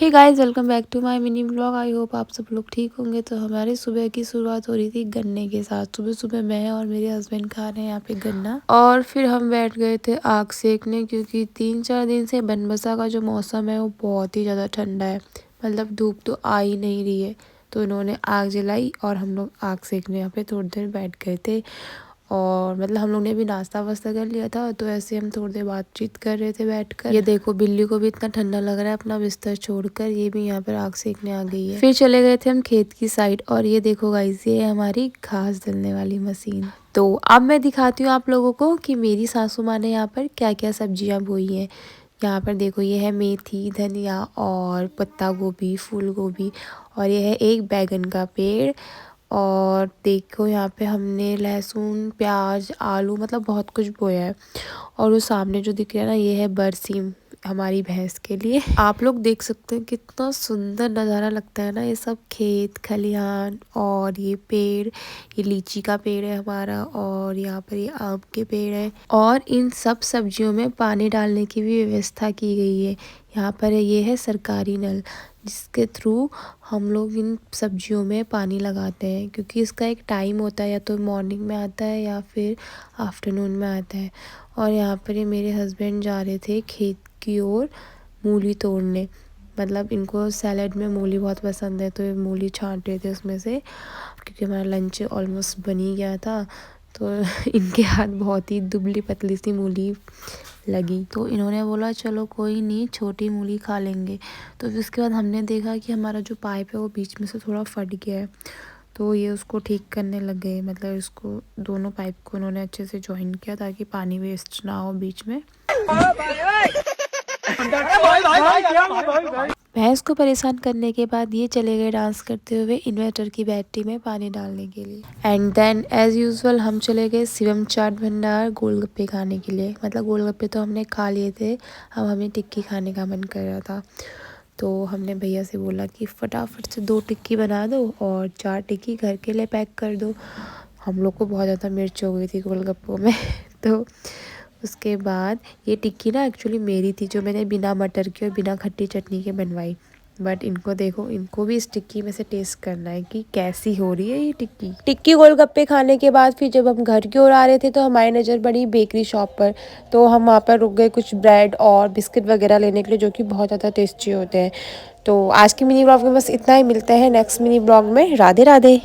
Hey guys, welcome back to my mini blog. I hope आप सब लोग ठीक होंगे। तो हमारी सुबह की शुरुआत हो रही थी गन्ने के साथ। सुबह सुबह मैं और मेरे हस्बैंड खा रहे हैं यहाँ पे गन्ना, और फिर हम बैठ गए थे आग सेकने, क्योंकि 3-4 दिन से बनबसा का जो मौसम है वो बहुत ही ज़्यादा ठंडा है। मतलब धूप तो आ ही नहीं रही है। तो इन्होंने आग जलाई और हम लोग आग सेकने यहाँ पे थोड़ी देर बैठ गए थे। और मतलब हम लोग ने भी नाश्ता वास्ता कर लिया था, तो ऐसे हम थोड़ी देर बातचीत कर रहे थे बैठकर। ये देखो, बिल्ली को भी इतना ठंडा लग रहा है, अपना बिस्तर छोड़कर ये भी यहाँ पर आग सेकने आ गई है। फिर चले गए थे हम खेत की साइड, और ये देखो गाइस, ये है हमारी घास डलने वाली मशीन। तो अब मैं दिखाती हूँ आप लोगों को कि मेरी सासू माँ ने यहाँ पर क्या क्या सब्जियाँ बोई हैं। यहाँ पर देखो, ये है मेथी, धनिया और पत्ता गोभी, फूल गोभी, और ये है एक बैगन का पेड़। और देखो यहाँ पे हमने लहसुन, प्याज, आलू, मतलब बहुत कुछ बोया है। और वो सामने जो दिख रहा है ना, ये है बरसीम, हमारी भैंस के लिए। आप लोग देख सकते हैं कितना सुंदर नज़ारा लगता है ना, ये सब खेत खलिहान और ये पेड़। ये लीची का पेड़ है हमारा, और यहाँ पर ये आम के पेड़ है। और इन सब सब्जियों में पानी डालने की भी व्यवस्था की गई है। यहाँ पर ये है सरकारी नल, जिसके थ्रू हम लोग इन सब्जियों में पानी लगाते हैं, क्योंकि इसका एक टाइम होता है, या तो मॉर्निंग में आता है या फिर आफ्टरनून में आता है। और यहाँ पर ये मेरे हस्बैंड जा रहे थे खेत की ओर मूली तोड़ने। मतलब इनको सैलड में मूली बहुत पसंद है, तो ये मूली छांट रहे थे उसमें से, क्योंकि हमारा लंच ऑलमोस्ट बन ही गया था। तो इनके हाथ बहुत ही दुबली पतली सी मूली लगी, तो इन्होंने बोला चलो कोई नहीं, छोटी मूली खा लेंगे। तो फिर उसके बाद हमने देखा कि हमारा जो पाइप है वो बीच में से थोड़ा फट गया है। तो ये उसको ठीक करने लग गए, मतलब इसको दोनों पाइप को उन्होंने अच्छे से जॉइन किया, ताकि पानी वेस्ट ना हो बीच में। भैंस को परेशान करने के बाद ये चले गए डांस करते हुए इन्वर्टर की बैटरी में पानी डालने के लिए। एंड देन एज यूजुअल हम चले गए शिवम चाट भंडार गोलगप्पे खाने के लिए। मतलब गोलगप्पे तो हमने खा लिए थे, अब हमें टिक्की खाने का मन कर रहा था। तो हमने भैया से बोला कि फटाफट से 2 टिक्की बना दो और 4 टिक्की घर के लिए पैक कर दो। हम लोग को बहुत ज़्यादा मिर्च हो गई थी गोलगप्पों में। तो उसके बाद ये टिक्की ना एक्चुअली मेरी थी, जो मैंने बिना मटर के और बिना खट्टी चटनी के बनवाई। बट इनको देखो, इनको भी इस टिक्की में से टेस्ट करना है कि कैसी हो रही है ये टिक्की गोलगप्पे खाने के बाद फिर जब हम घर की ओर आ रहे थे, तो हमारी नज़र पड़ी बेकरी शॉप पर। तो हम वहाँ पर रुक गए कुछ ब्रेड और बिस्किट वगैरह लेने के लिए, जो कि बहुत ज़्यादा टेस्टी होते हैं। तो आज की मिनी ब्लॉग में बस इतना ही। मिलते हैं नेक्स्ट मिनी ब्लॉग में। राधे राधे।